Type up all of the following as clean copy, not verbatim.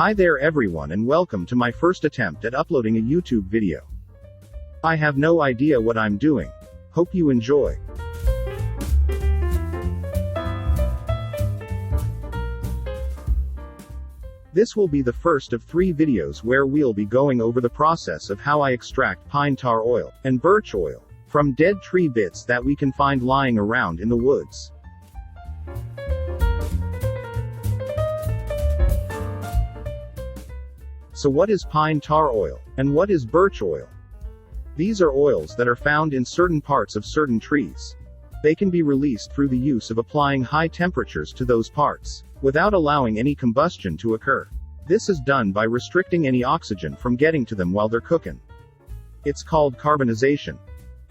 Hi there everyone and welcome to my first attempt at uploading a YouTube video. I have no idea what I'm doing. Hope you enjoy. This will be the first of 3 videos where we'll be going over the process of how I extract pine tar oil and birch oil from dead tree bits that we can find lying around in the woods. So what is pine tar oil, and what is birch oil? These are oils that are found in certain parts of certain trees. They can be released through the use of applying high temperatures to those parts, without allowing any combustion to occur. This is done by restricting any oxygen from getting to them while they're cooking. It's called carbonization.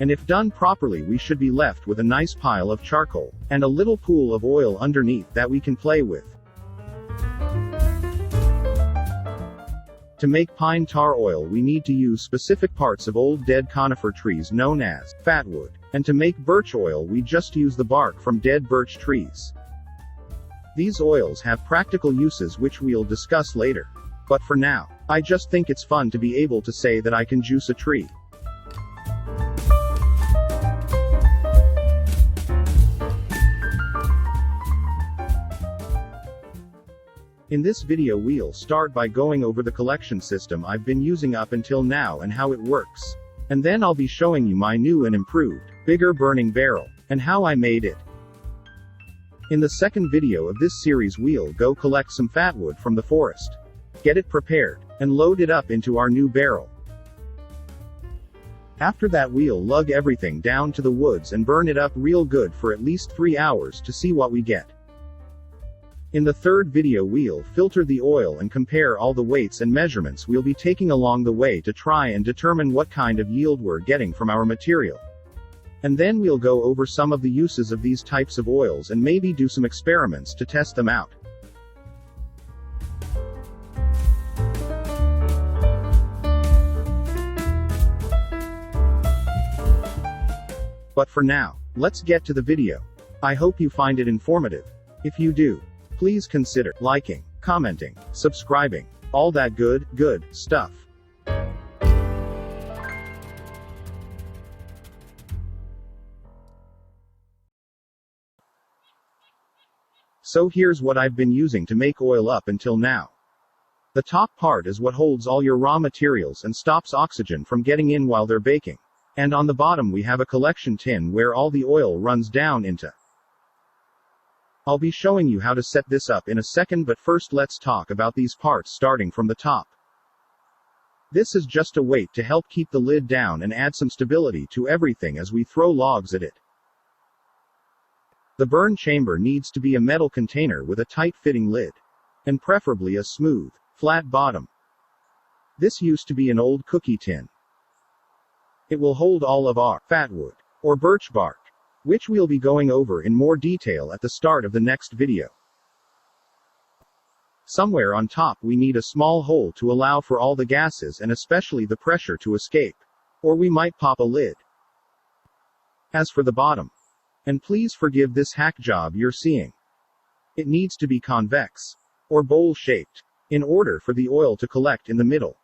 And if done properly, we should be left with a nice pile of charcoal, and a little pool of oil underneath that we can play with. To make pine tar oil, we need to use specific parts of old dead conifer trees known as fatwood. And to make birch oil, we just use the bark from dead birch trees. These oils have practical uses which we'll discuss later. But for now, I just think it's fun to be able to say that I can juice a tree. In this video we'll start by going over the collection system I've been using up until now and how it works. And then I'll be showing you my new and improved, bigger burning barrel, and how I made it. In the second video of this series we'll go collect some fatwood from the forest, get it prepared, and load it up into our new barrel. After that we'll lug everything down to the woods and burn it up real good for at least 3 hours to see what we get. In the third video we'll filter the oil and compare all the weights and measurements we'll be taking along the way to try and determine what kind of yield we're getting from our material. And then we'll go over some of the uses of these types of oils and maybe do some experiments to test them out. But for now, let's get to the video. I hope you find it informative. If you do, please consider liking, commenting, subscribing, all that good stuff. So here's what I've been using to make oil up until now. The top part is what holds all your raw materials and stops oxygen from getting in while they're baking. And on the bottom we have a collection tin where all the oil runs down into. I'll be showing you how to set this up in a second, but first let's talk about these parts starting from the top. This is just a weight to help keep the lid down and add some stability to everything as we throw logs at it. The burn chamber needs to be a metal container with a tight-fitting lid. And preferably a smooth, flat bottom. This used to be an old cookie tin. It will hold all of our fatwood, or birch bark, which we'll be going over in more detail at the start of the next video. Somewhere on top we need a small hole to allow for all the gases and especially the pressure to escape. Or we might pop a lid. As for the bottom, and please forgive this hack job you're seeing. It needs to be convex, or bowl-shaped, in order for the oil to collect in the middle.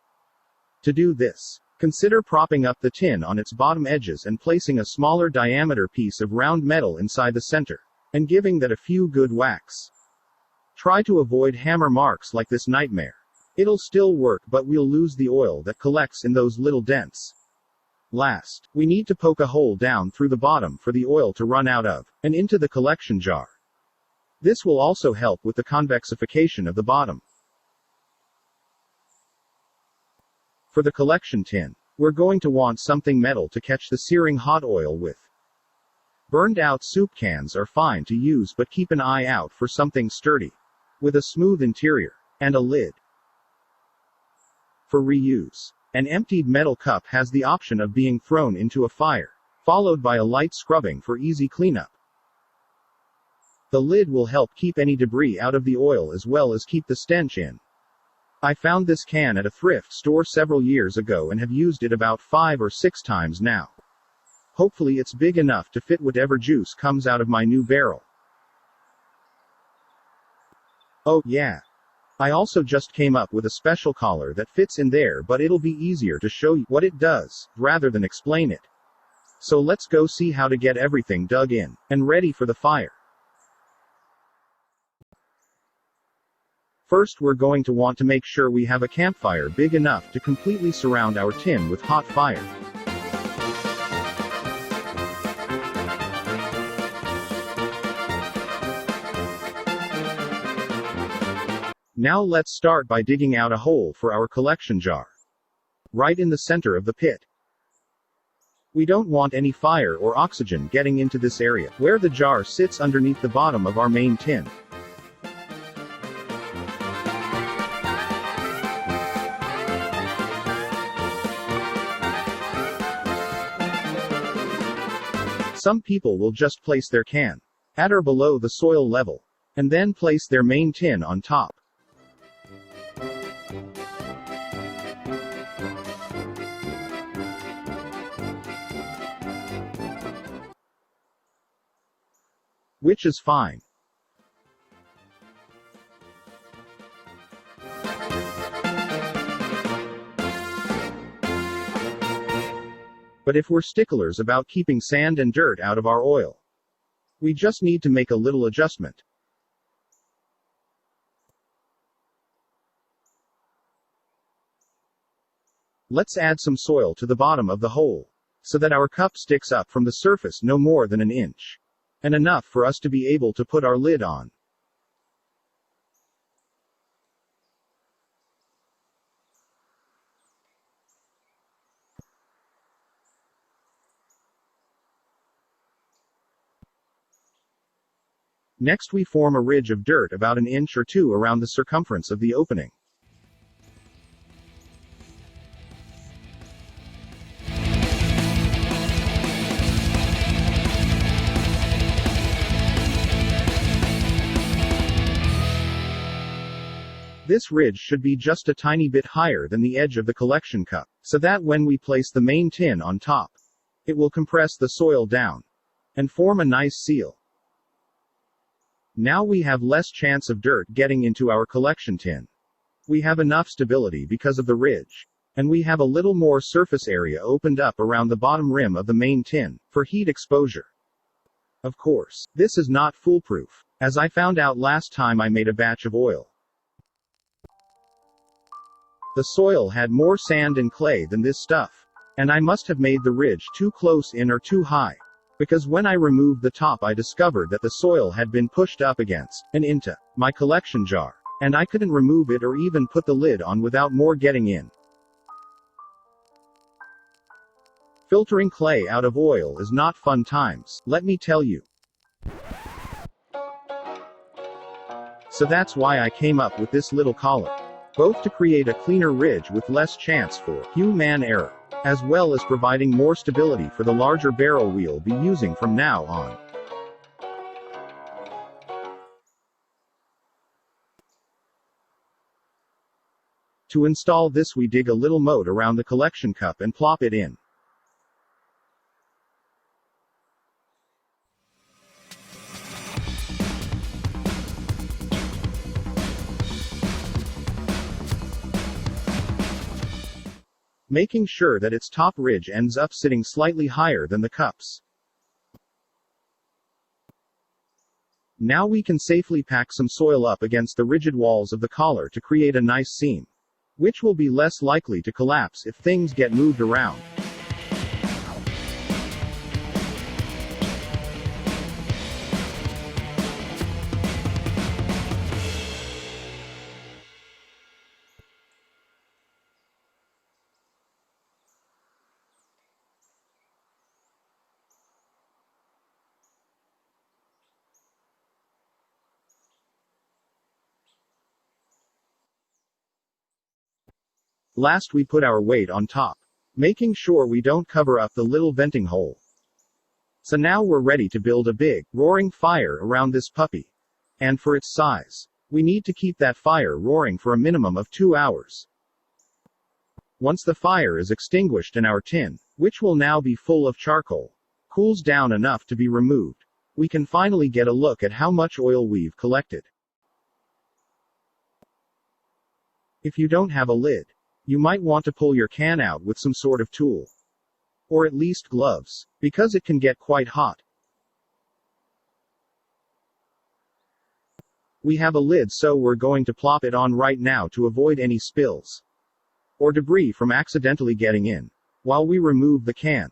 To do this, consider propping up the tin on its bottom edges and placing a smaller diameter piece of round metal inside the center, and giving that a few good whacks. Try to avoid hammer marks like this nightmare. It'll still work, but we'll lose the oil that collects in those little dents. Last, we need to poke a hole down through the bottom for the oil to run out of, and into the collection jar. This will also help with the convexification of the bottom. For the collection tin, we're going to want something metal to catch the searing hot oil with. Burned out soup cans are fine to use, but keep an eye out for something sturdy, with a smooth interior, and a lid. For reuse, an emptied metal cup has the option of being thrown into a fire, followed by a light scrubbing for easy cleanup. The lid will help keep any debris out of the oil as well as keep the stench in. I found this can at a thrift store several years ago and have used it about 5 or 6 times now. Hopefully it's big enough to fit whatever juice comes out of my new barrel. Oh, yeah. I also just came up with a special collar that fits in there, but it'll be easier to show you what it does, rather than explain it. So let's go see how to get everything dug in, and ready for the fire. First we're going to want to make sure we have a campfire big enough to completely surround our tin with hot fire. Now let's start by digging out a hole for our collection jar. Right in the center of the pit. We don't want any fire or oxygen getting into this area, where the jar sits underneath the bottom of our main tin. Some people will just place their can at or below the soil level, and then place their main tin on top. Which is fine. But if we're sticklers about keeping sand and dirt out of our oil, we just need to make a little adjustment. Let's add some soil to the bottom of the hole, so that our cup sticks up from the surface no more than an inch, and enough for us to be able to put our lid on. Next we form a ridge of dirt about an inch or two around the circumference of the opening. This ridge should be just a tiny bit higher than the edge of the collection cup, so that when we place the main tin on top, it will compress the soil down and form a nice seal. Now we have less chance of dirt getting into our collection tin. We have enough stability because of the ridge, and we have a little more surface area opened up around the bottom rim of the main tin for heat exposure. Of course, this is not foolproof, as I found out last time I made a batch of oil. The soil had more sand and clay than this stuff, and I must have made the ridge too close in or too high, because when I removed the top I discovered that the soil had been pushed up against and into my collection jar, and I couldn't remove it or even put the lid on without more getting in. Filtering clay out of oil is not fun times, let me tell you. So that's why I came up with this little collar, both to create a cleaner ridge with less chance for human error, as well as providing more stability for the larger barrel we'll be using from now on. To install this we dig a little moat around the collection cup and plop it in. Making sure that its top ridge ends up sitting slightly higher than the cups. Now we can safely pack some soil up against the rigid walls of the collar to create a nice seam, which will be less likely to collapse if things get moved around. Last we put our weight on top, making sure we don't cover up the little venting hole. So now we're ready to build a big, roaring fire around this puppy. And for its size, we need to keep that fire roaring for a minimum of 2 hours. Once the fire is extinguished and our tin, which will now be full of charcoal, cools down enough to be removed, we can finally get a look at how much oil we've collected. If you don't have a lid, you might want to pull your can out with some sort of tool. Or at least gloves, because it can get quite hot. We have a lid, so we're going to plop it on right now to avoid any spills or debris from accidentally getting in while we remove the can.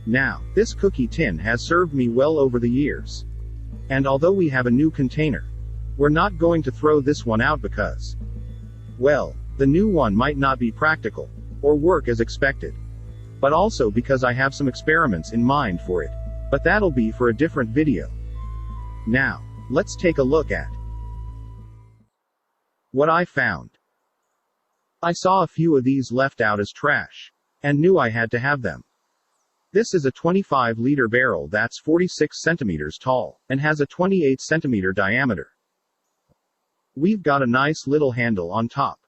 Now, this cookie tin has served me well over the years. And although we have a new container, we're not going to throw this one out because, well, the new one might not be practical or work as expected. But also because I have some experiments in mind for it. But that'll be for a different video. Now, let's take a look at what I found. I saw a few of these left out as trash, and knew I had to have them. This is a 25-liter barrel that's 46 centimeters tall, and has a 28-centimeter diameter. We've got a nice little handle on top,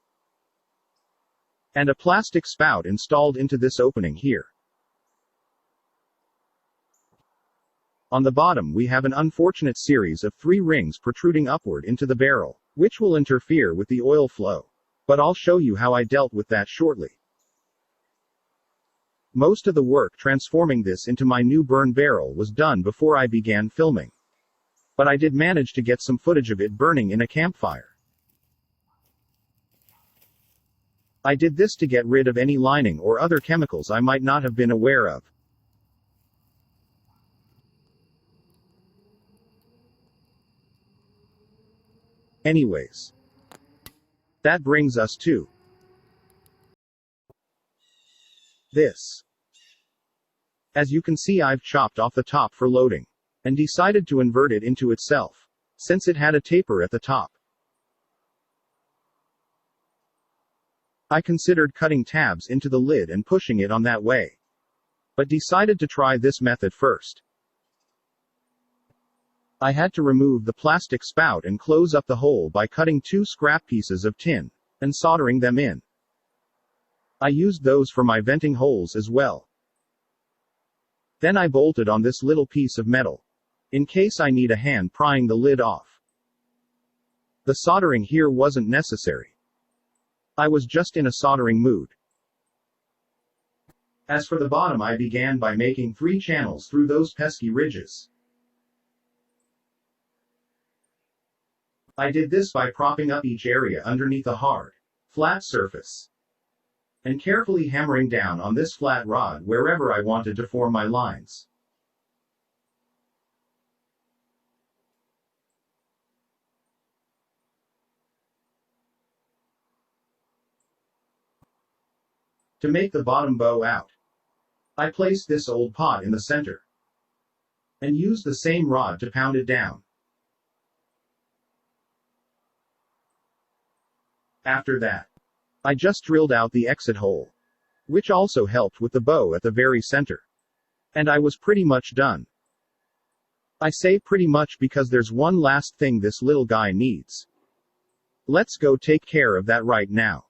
and a plastic spout installed into this opening here. On the bottom we have an unfortunate series of 3 rings protruding upward into the barrel, which will interfere with the oil flow. But I'll show you how I dealt with that shortly. Most of the work transforming this into my new burn barrel was done before I began filming. But I did manage to get some footage of it burning in a campfire. I did this to get rid of any lining or other chemicals I might not have been aware of. Anyways, that brings us to this. As you can see, I've chopped off the top for loading, and decided to invert it into itself, since it had a taper at the top. I considered cutting tabs into the lid and pushing it on that way, but decided to try this method first. I had to remove the plastic spout and close up the hole by cutting 2 scrap pieces of tin, and soldering them in. I used those for my venting holes as well. Then I bolted on this little piece of metal, in case I need a hand prying the lid off. The soldering here wasn't necessary. I was just in a soldering mood. As for the bottom, I began by making 3 channels through those pesky ridges. I did this by propping up each area underneath a hard, flat surface, and carefully hammering down on this flat rod wherever I wanted to form my lines. To make the bottom bow out, I placed this old pot in the center, and used the same rod to pound it down. After that, I just drilled out the exit hole, which also helped with the bow at the very center. And I was pretty much done. I say pretty much because there's one last thing this little guy needs. Let's go take care of that right now.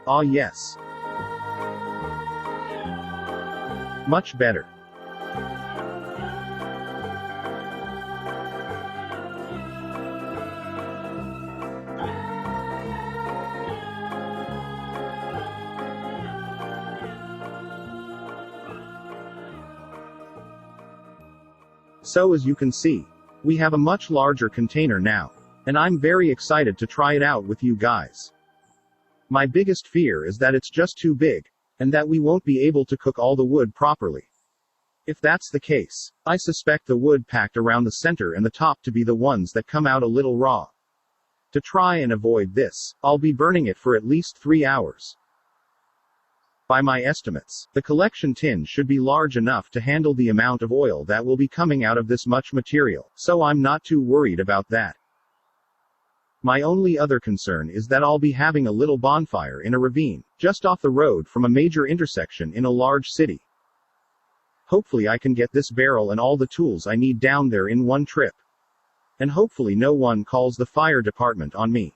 Ah yes. Much better. So as you can see, we have a much larger container now, and I'm very excited to try it out with you guys. My biggest fear is that it's just too big, and that we won't be able to cook all the wood properly. If that's the case, I suspect the wood packed around the center and the top to be the ones that come out a little raw. To try and avoid this, I'll be burning it for at least 3 hours. By my estimates, the collection tin should be large enough to handle the amount of oil that will be coming out of this much material, so I'm not too worried about that. My only other concern is that I'll be having a little bonfire in a ravine, just off the road from a major intersection in a large city. Hopefully I can get this barrel and all the tools I need down there in one trip. And hopefully no one calls the fire department on me.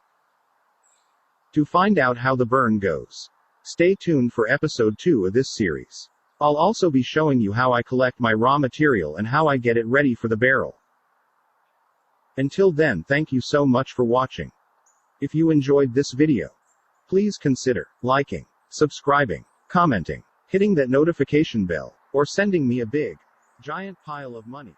To find out how the burn goes, stay tuned for episode 2 of this series. I'll also be showing you how I collect my raw material and how I get it ready for the barrel. Until then, thank you so much for watching. If you enjoyed this video, please consider liking, subscribing, commenting, hitting that notification bell, or sending me a big, giant pile of money.